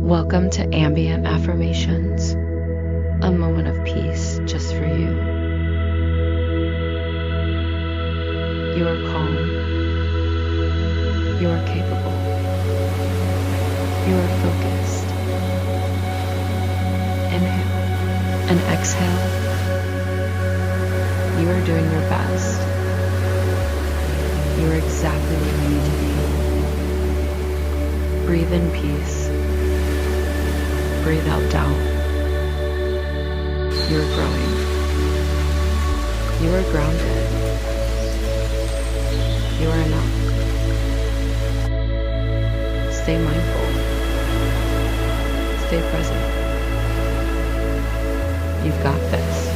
Welcome to Ambient Affirmations, a moment of peace just for you. You are calm. You are capable. You are focused. Inhale and exhale. You are doing your best. You are exactly where you need to be. Breathe in peace. Breathe out doubt. You are growing. You are grounded. You are enough. Stay mindful. Stay present. You've got this.